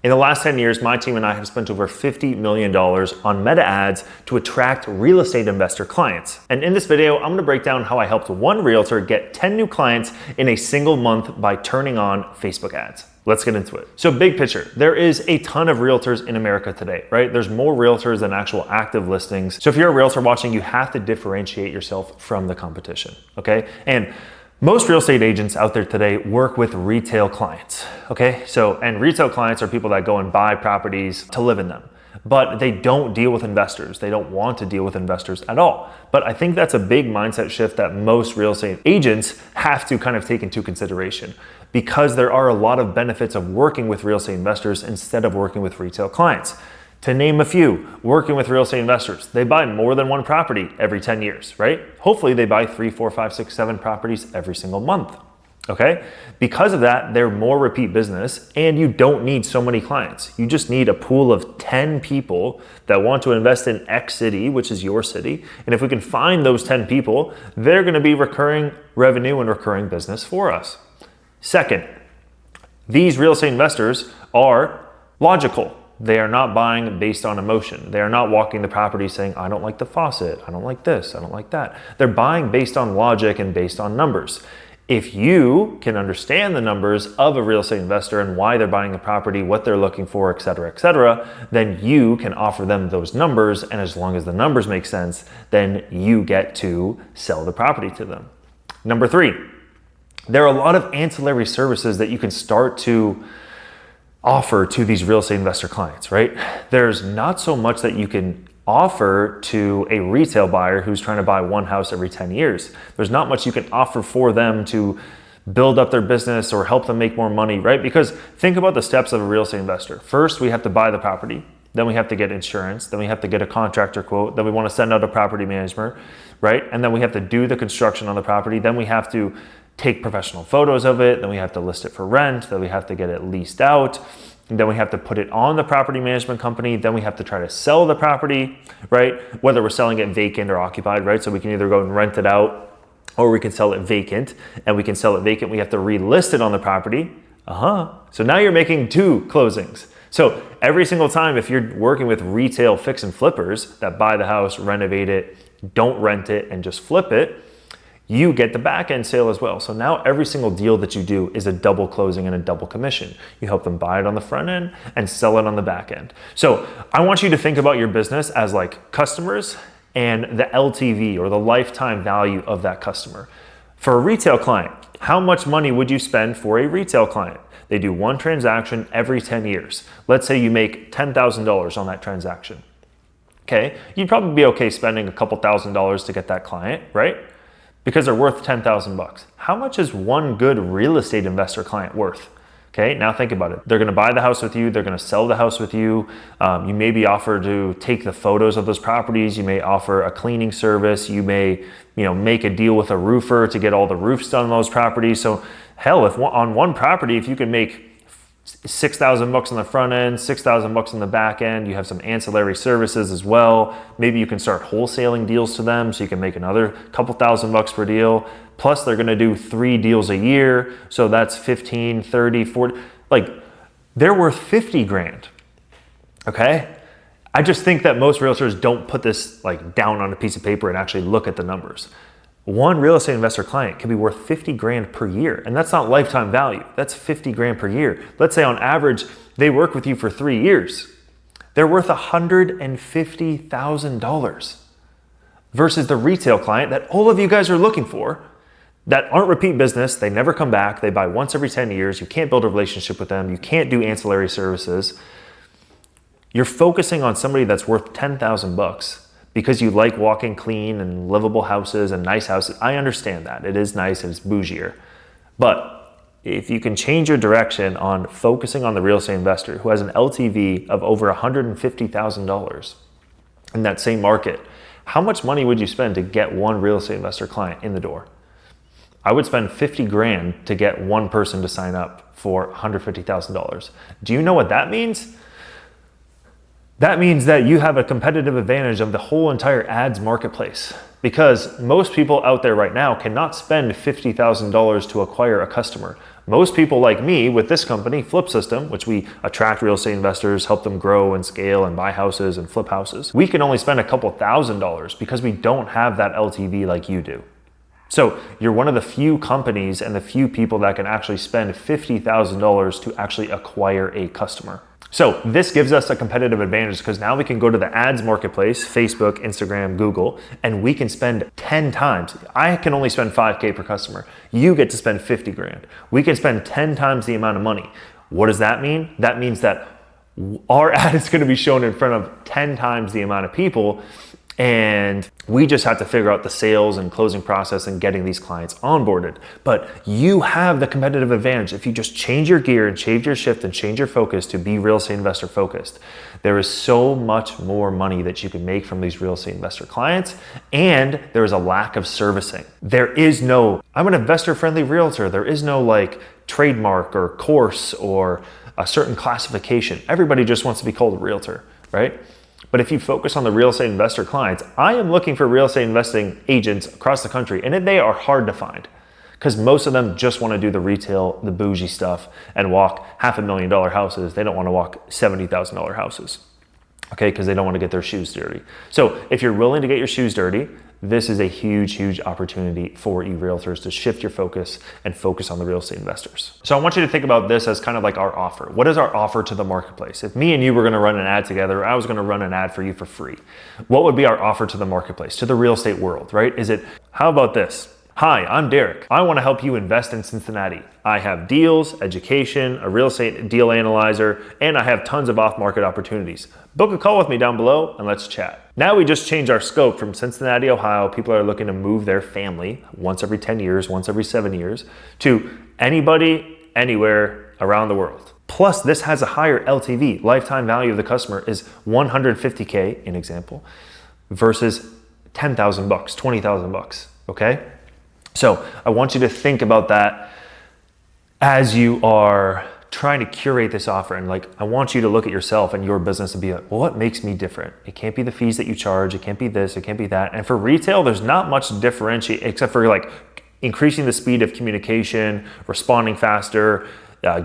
In the last 10 years, my team and I have spent over $50 million on meta ads to attract real estate investor clients. And in this video, I'm gonna break down how I helped one realtor get 10 new clients in a single month by turning on Facebook ads. Let's get into it. So big picture, there is a ton of realtors in America today, right? There's more realtors than actual active listings. So if you're a realtor watching, you have to differentiate yourself from the competition, okay? And most real estate agents out there today work with retail clients, okay? And retail clients are people that go and buy properties to live in them, but they don't deal with investors. They don't want to deal with investors at all. But I think that's a big mindset shift that most real estate agents have to kind of take into consideration, because there are a lot of benefits of working with real estate investors instead of working with retail clients. To name a few, working with real estate investors, they buy more than one property every 10 years, right? Hopefully they buy 3, 4, 5, 6, 7 properties every single month, okay? Because of that, they're more repeat business and you don't need so many clients. You just need a pool of 10 people that want to invest in X city, which is your city. And if we can find those 10 people, they're gonna be recurring revenue and recurring business for us. Second, these real estate investors are logical. They are not buying based on emotion. They are not walking the property saying, I don't like the faucet, I don't like this, I don't like that. They're buying based on logic and based on numbers. If you can understand the numbers of a real estate investor and why they're buying a property, what they're looking for, et cetera, then you can offer them those numbers. And as long as the numbers make sense, then you get to sell the property to them. Number 3, there are a lot of ancillary services that you can start to offer to these real estate investor clients, right? There's not so much that you can offer to a retail buyer who's trying to buy one house every 10 years. There's not much you can offer for them to build up their business or help them make more money, right? Because think about the steps of a real estate investor. First, we have to buy the property. Then we have to get insurance. Then we have to get a contractor quote. Then we want to send out a property manager, right? And then we have to do the construction on the property. Then we have to take professional photos of it, then we have to list it for rent, then we have to get it leased out, and then we have to put it on the property management company, then we have to try to sell the property, right? Whether we're selling it vacant or occupied, right? So we can either go and rent it out or we can sell it vacant, and we can sell it vacant, we have to relist it on the property. So now you're making 2 closings. So every single time, if you're working with retail fix and flippers that buy the house, renovate it, don't rent it, and just flip it, you get the back end sale as well. So now every single deal that you do is a double closing and a double commission. You help them buy it on the front end and sell it on the back end. So I want you to think about your business as like customers and the LTV or the lifetime value of that customer. For a retail client, how much money would you spend for a retail client? They do one transaction every 10 years. Let's say you make $10,000 on that transaction. Okay, you'd probably be okay spending a couple $1,000s to get that client, right? Because they're worth 10,000 bucks. How much is one good real estate investor client worth? Okay, now think about it. They're gonna buy the house with you, they're gonna sell the house with you. You may be offered to take the photos of those properties, you may offer a cleaning service, you may make a deal with a roofer to get all the roofs done on those properties. So hell, if on one property, if you can make 6,000 bucks on the front end, 6,000 bucks on the back end. You have some ancillary services as well. Maybe you can start wholesaling deals to them so you can make another couple $1,000 per deal. Plus they're gonna do 3 deals a year. So that's 15, 30, 40, like they're worth 50 grand, okay? I just think that most realtors don't put this like down on a piece of paper and actually look at the numbers. One real estate investor client can be worth 50 grand per year. And that's not lifetime value. That's 50 grand per year. Let's say on average, they work with you for 3 years. They're worth $150,000 versus the retail client that all of you guys are looking for that aren't repeat business. They never come back. They buy once every 10 years. You can't build a relationship with them. You can't do ancillary services. You're focusing on somebody that's worth 10,000 bucks. Because you like walking clean and livable houses and nice houses. I understand that. It is nice and it's bougier. But if you can change your direction on focusing on the real estate investor who has an LTV of over $150,000 in that same market, how much money would you spend to get one real estate investor client in the door? I would spend 50 grand to get one person to sign up for $150,000. Do you know what that means? That means that you have a competitive advantage of the whole entire ads marketplace, because most people out there right now cannot spend $50,000 to acquire a customer. Most people like me with this company, Flip System, which we attract real estate investors, help them grow and scale and buy houses and flip houses, we can only spend a couple $1,000s because we don't have that LTV like you do. So you're one of the few companies and the few people that can actually spend $50,000 to actually acquire a customer. So this gives us a competitive advantage because now we can go to the ads marketplace, Facebook, Instagram, Google, and we can spend 10 times. I can only spend $5K per customer. You get to spend 50 grand. We can spend 10 times the amount of money. What does that mean? That means that our ad is going to be shown in front of 10 times the amount of people. And we just have to figure out the sales and closing process and getting these clients onboarded. But you have the competitive advantage if you just change your gear and change your shift and change your focus to be real estate investor focused. There is so much more money that you can make from these real estate investor clients, and there is a lack of servicing. There is no, I'm an investor friendly realtor. There is no like trademark or course or a certain classification. Everybody just wants to be called a realtor, right? But if you focus on the real estate investor clients, I am looking for real estate investing agents across the country, and they are hard to find because most of them just want to do the retail, the bougie stuff and walk $500,000 houses. They don't want to walk $70,000 houses, okay? Because they don't want to get their shoes dirty. So if you're willing to get your shoes dirty, this is a huge, huge opportunity for you realtors to shift your focus and focus on the real estate investors. So I want you to think about this as kind of like our offer. What is our offer to the marketplace? If me and you were gonna run an ad together, I was gonna run an ad for you for free. What would be our offer to the marketplace, to the real estate world, right? Is it, how about this? Hi, I'm Derek. I want to help you invest in Cincinnati. I have deals, education, a real estate deal analyzer, and I have tons of off-market opportunities. Book a call with me down below and let's chat. Now we just changed our scope from Cincinnati, Ohio. People are looking to move their family once every 10 years, once every 7 years, to anybody, anywhere around the world. Plus, this has a higher LTV. Lifetime value of the customer is $150K, an example, versus $10,000, $20,000, okay? So I want you to think about that as you are trying to curate this offer. And like, I want you to look at yourself and your business and be like, well, what makes me different? It can't be the fees that you charge. It can't be this, it can't be that. And for retail, there's not much to differentiate except for like increasing the speed of communication, responding faster,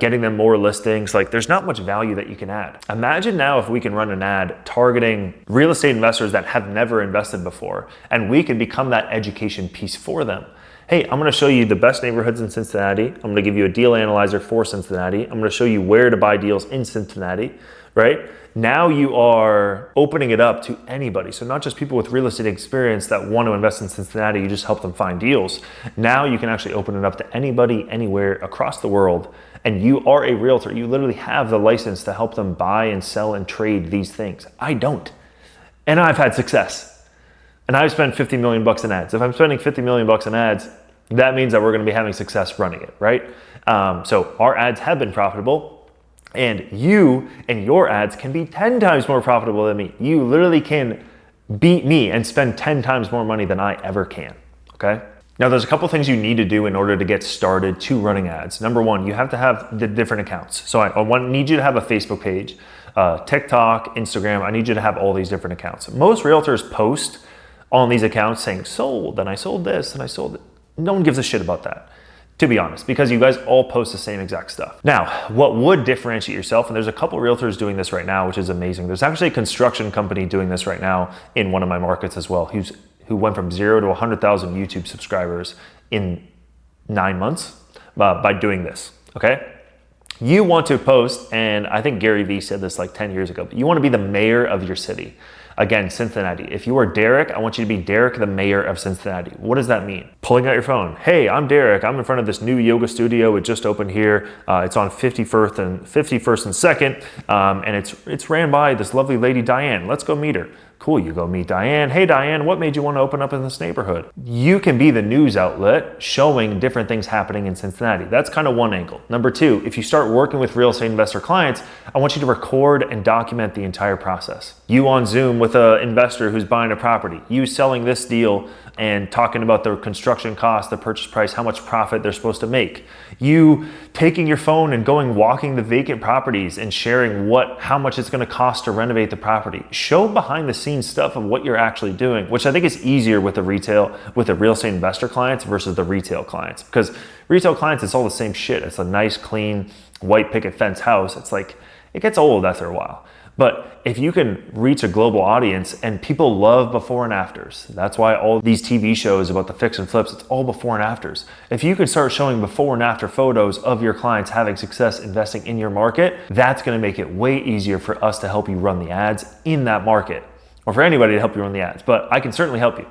getting them more listings. Like there's not much value that you can add. Imagine now if we can run an ad targeting real estate investors that have never invested before, and we can become that education piece for them. Hey, I'm gonna show you the best neighborhoods in Cincinnati. I'm gonna give you a deal analyzer for Cincinnati. I'm gonna show you where to buy deals in Cincinnati, right? Now you are opening it up to anybody. So not just people with real estate experience that want to invest in Cincinnati, you just help them find deals. Now you can actually open it up to anybody, anywhere across the world. And you are a realtor. You literally have the license to help them buy and sell and trade these things. I don't. And I've had success. And I've spent 50 million bucks in ads. If I'm spending 50 million bucks in ads, that means that we're going to be having success running it, right? So our ads have been profitable, and you and your ads can be 10 times more profitable than me. You literally can beat me and spend 10 times more money than I ever can, okay? Now there's a couple things you need to do in order to get started to running ads. Number one, you have to have the different accounts. So I need you to have a Facebook page, TikTok, Instagram. I need you to have all these different accounts. Most realtors post on these accounts saying sold, and I sold this, and I sold it. No one gives a shit about that, to be honest, because you guys all post the same exact stuff. Now, what would differentiate yourself, and there's a couple realtors doing this right now, which is amazing. There's actually a construction company doing this right now in one of my markets as well, who went from 0 to 100,000 YouTube subscribers in 9 months by doing this, okay? You want to post, and I think Gary Vee said this like 10 years ago, but you want to be the mayor of your city. Again, Cincinnati. If you are Derek, I want you to be Derek, the mayor of Cincinnati. What does that mean? Pulling out your phone. Hey, I'm Derek. I'm in front of this new yoga studio. It just opened here. It's on 51st and 2nd, and it's ran by this lovely lady, Diane. Let's go meet her. Cool, you go meet Diane. Hey Diane, what made you want to open up in this neighborhood? You can be the news outlet showing different things happening in Cincinnati. That's kind of one angle. Number two, if you start working with real estate investor clients, I want you to record and document the entire process. You on Zoom with an investor who's buying a property, you selling this deal and talking about the construction cost, the purchase price, how much profit they're supposed to make. You taking your phone and going walking the vacant properties and sharing how much it's going to cost to renovate the property. Show behind the scenes stuff of what you're actually doing, which I think is easier with the real estate investor clients versus the retail clients, because retail clients, it's all the same shit. It's a nice, clean, white picket fence house. It's like, it gets old after a while. But if you can reach a global audience, and people love before and afters, that's why all these TV shows about the fix and flips, it's all before and afters. If you can start showing before and after photos of your clients having success investing in your market, that's gonna make it way easier for us to help you run the ads in that market. Or for anybody to help you run the ads, but I can certainly help you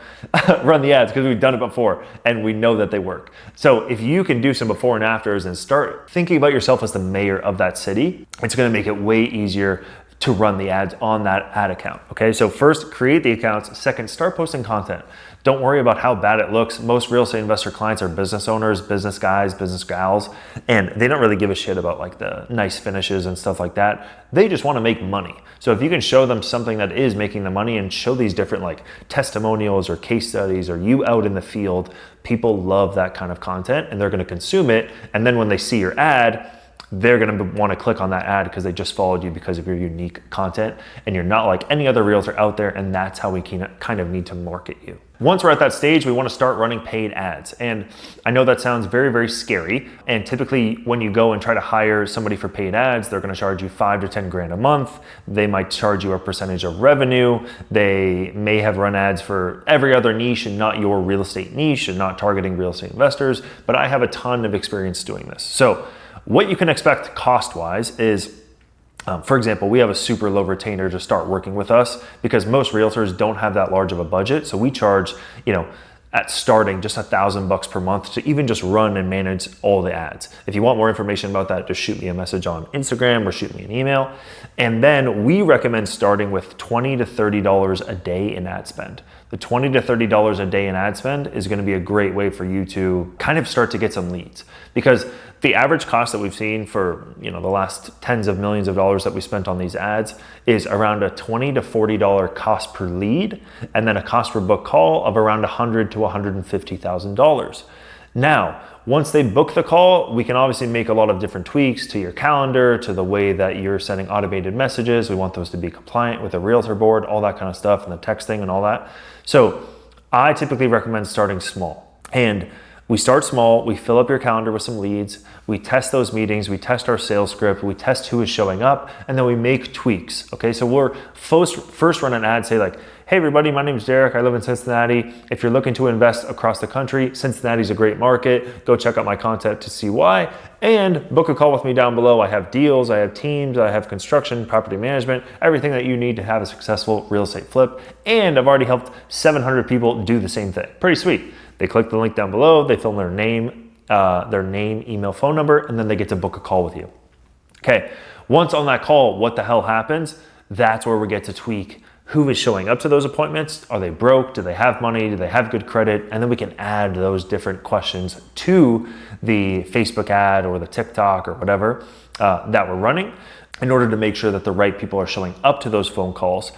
run the ads because we've done it before and we know that they work. So if you can do some before and afters and start thinking about yourself as the mayor of that city, it's gonna make it way easier to run the ads on that ad account. Okay, so first, create the accounts. Second, start posting content. Don't worry about how bad it looks. Most real estate investor clients are business owners, business guys, business gals, and they don't really give a shit about like the nice finishes and stuff like that. They just want to make money. So if you can show them something that is making the money and show these different like testimonials or case studies or you out in the field, people love that kind of content and they're going to consume it. And then when they see your ad, they're going to want to click on that ad because they just followed you because of your unique content and you're not like any other realtor out there, and that's how we can kind of need to market you. Once we're at that stage, we want to start running paid ads. And I know that sounds very, very scary. And typically when you go and try to hire somebody for paid ads, they're going to charge you 5 to 10 grand a month. They might charge you a percentage of revenue. They may have run ads for every other niche and not your real estate niche and not targeting real estate investors. But I have a ton of experience doing this. So what you can expect cost-wise is, for example, we have a super low retainer to start working with us because most realtors don't have that large of a budget. So we charge, at starting just $1,000 per month to even just run and manage all the ads. If you want more information about that, just shoot me a message on Instagram or shoot me an email. And then we recommend starting with $20 to $30 a day in ad spend. The $20 to $30 a day in ad spend is going to be a great way for you to kind of start to get some leads, because the average cost that we've seen for the last tens of millions of dollars that we spent on these ads is around a $20 to $40 cost per lead, and then a cost per book call of around $100,000 to $150,000. Now, once they book the call, we can obviously make a lot of different tweaks to your calendar, to the way that you're sending automated messages. We want those to be compliant with a realtor board, all that kind of stuff, and the texting and all that. So I typically recommend starting small. And we start small, we fill up your calendar with some leads, we test those meetings, we test our sales script, we test who is showing up, and then we make tweaks, okay? So we're first run an ad, say like, hey everybody, my name is Derek, I live in Cincinnati. If you're looking to invest across the country, Cincinnati's a great market. Go check out my content to see why, and book a call with me down below. I have deals, I have teams, I have construction, property management, everything that you need to have a successful real estate flip, and I've already helped 700 people do the same thing. Pretty sweet. They click the link down below, they fill in their name, email, phone number, and then they get to book a call with you. Okay, once on that call, what the hell happens? That's where we get to tweak who is showing up to those appointments. Are they broke? Do they have money? Do they have good credit? And then we can add those different questions to the Facebook ad or the TikTok or whatever that we're running in order to make sure that the right people are showing up to those phone calls.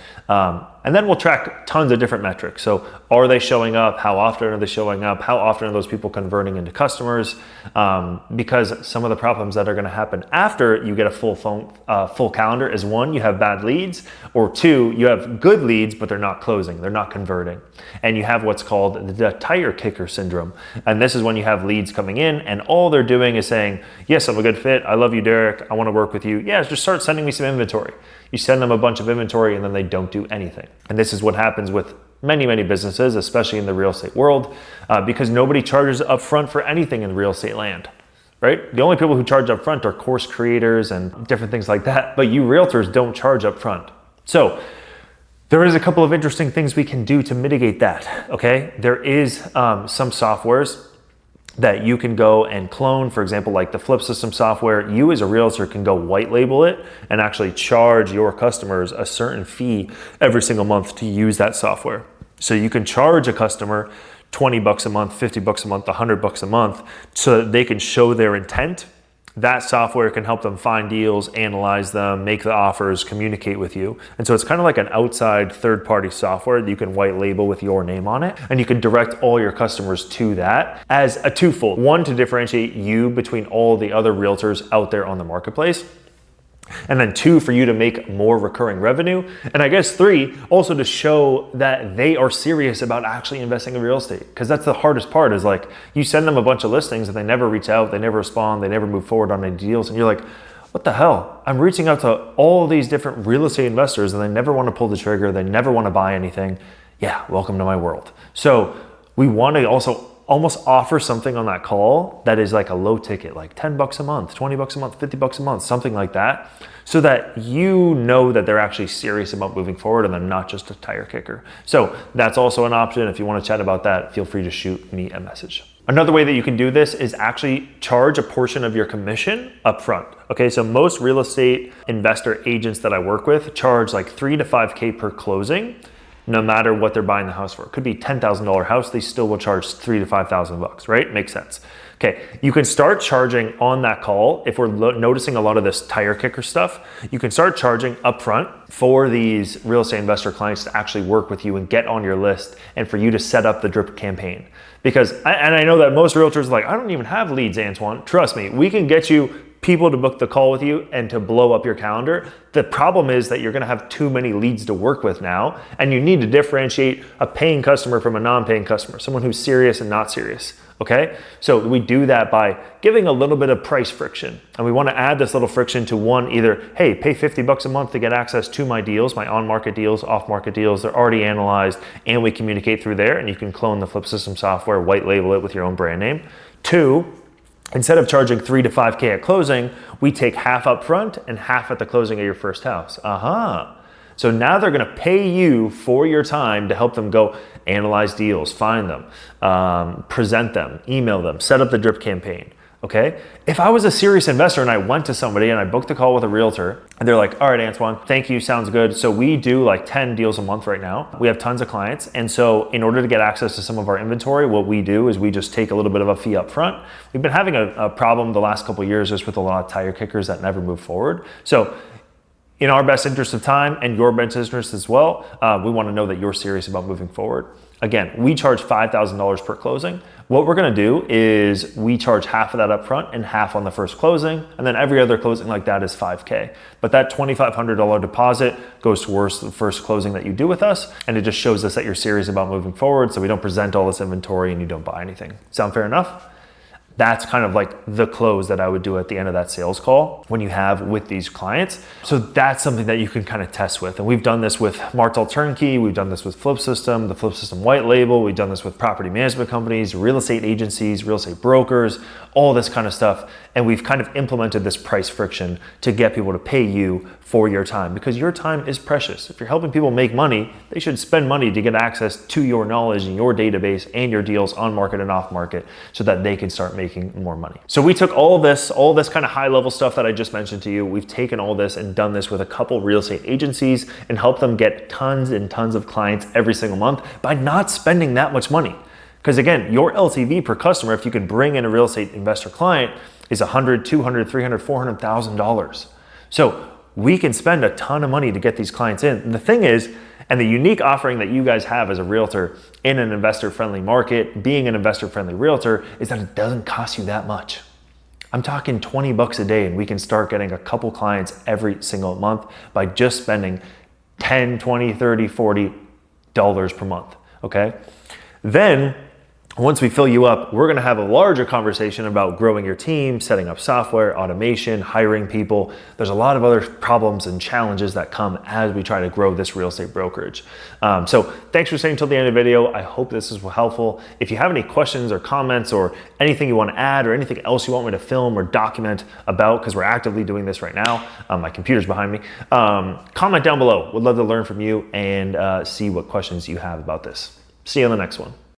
And then we'll track tons of different metrics. So are they showing up? How often are they showing up? How often are those people converting into customers? Because some of the problems that are gonna happen after you get a full calendar is, one, you have bad leads, or two, you have good leads, but they're not closing, they're not converting. And you have what's called the tire kicker syndrome. And this is when you have leads coming in and all they're doing is saying, yes, I'm a good fit. I love you, Derek. I wanna work with you. Yeah, just start sending me some inventory. You send them a bunch of inventory and then they don't do anything. And this is what happens with many, many businesses, especially in the real estate world, because nobody charges upfront for anything in real estate land, right? The only people who charge upfront are course creators and different things like that, but you realtors don't charge upfront. So there is a couple of interesting things we can do to mitigate that, okay? There is some softwares that you can go and clone, for example, like the Flip System software. You as a realtor can go white label it and actually charge your customers a certain fee every single month to use that software. So you can charge a customer $20 a month, $50 a month, $100 a month so that they can show their intent that software can help them find deals, analyze them, make the offers, communicate with you. And so it's kind of like an outside third-party software that you can white label with your name on it. And you can direct all your customers to that as a twofold. One, to differentiate you between all the other realtors out there on the marketplace. And then two, for you to make more recurring revenue. And I guess three, also to show that they are serious about actually investing in real estate. Because that's the hardest part, is like, you send them a bunch of listings and they never reach out, they never respond, they never move forward on any deals. And you're like, what the hell? I'm reaching out to all these different real estate investors and they never want to pull the trigger, they never want to buy anything. Yeah, welcome to my world. So we want to also almost offer something on that call that is like a low ticket, like 10 bucks a month, 20 bucks a month, 50 bucks a month, something like that, so that you know that they're actually serious about moving forward and they're not just a tire kicker. So that's also an option. If you want to chat about that, feel free to shoot me a message. Another way that you can do this is actually charge a portion of your commission up front. Okay, so most real estate investor agents that I work with charge like 3 to 5K per closing, no matter what they're buying the house for. It could be $10,000 house, they still will charge $3,000 to $5,000, right? Makes sense. Okay, you can start charging on that call. If we're noticing a lot of this tire kicker stuff, you can start charging upfront for these real estate investor clients to actually work with you and get on your list, and for you to set up the drip campaign. Because, and I know that most realtors are like, I don't even have leads, Antoine. Trust me, we can get you people to book the call with you and to blow up your calendar. The problem is that you're gonna have too many leads to work with now, and you need to differentiate a paying customer from a non-paying customer, someone who's serious and not serious, okay? So we do that by giving a little bit of price friction. And we wanna add this little friction to one, either, hey, pay 50 bucks a month to get access to my deals, my on-market deals, off-market deals, they're already analyzed, and we communicate through there, and you can clone the Flip System software, white label it with your own brand name. Two, instead of charging 3 to 5K at closing, we take half up front and half at the closing of your first house. So now they're gonna pay you for your time to help them go analyze deals, find them, present them, email them, set up the drip campaign, okay? If I was a serious investor and I went to somebody and I booked a call with a realtor and they're like, all right, Antoine, thank you, sounds good. So we do like 10 deals a month right now. We have tons of clients. And so in order to get access to some of our inventory, what we do is we just take a little bit of a fee up front. We've been having a problem the last couple of years just with a lot of tire kickers that never move forward. So in our best interest of time and your best interest as well, we want to know that you're serious about moving forward. Again, we charge $5,000 per closing. What we're gonna do is we charge half of that up front and half on the first closing, and then every other closing like that is 5K. But that $2,500 deposit goes towards the first closing that you do with us, and it just shows us that you're serious about moving forward, so we don't present all this inventory and you don't buy anything. Sound fair enough? That's kind of like the close that I would do at the end of that sales call when you have with these clients. So that's something that you can kind of test with. And we've done this with Martel Turnkey, we've done this with Flip System, the Flip System white label, we've done this with property management companies, real estate agencies, real estate brokers, all this kind of stuff. And we've kind of implemented this price friction to get people to pay you for your time, because your time is precious. If you're helping people make money, they should spend money to get access to your knowledge and your database and your deals on market and off market so that they can start making more money. So we took all this kind of high level stuff that I just mentioned to you. We've taken all this and done this with a couple real estate agencies and helped them get tons and tons of clients every single month by not spending that much money. Because again, your LTV per customer, if you can bring in a real estate investor client, is $100,000, $200,000, $300,000, $400,000. So we can spend a ton of money to get these clients in. And the thing is, and the unique offering that you guys have as a realtor in an investor-friendly market, being an investor-friendly realtor, is that it doesn't cost you that much. I'm talking 20 bucks a day, and we can start getting a couple clients every single month by just spending $10, $20, $30, $40 per month, okay? Then, once we fill you up, we're gonna have a larger conversation about growing your team, setting up software, automation, hiring people. There's a lot of other problems and challenges that come as we try to grow this real estate brokerage. So thanks for staying until the end of the video. I hope this is helpful. If you have any questions or comments or anything you wanna add or anything else you want me to film or document about, because we're actively doing this right now, my computer's behind me, comment down below. Would love to learn from you and see what questions you have about this. See you on the next one.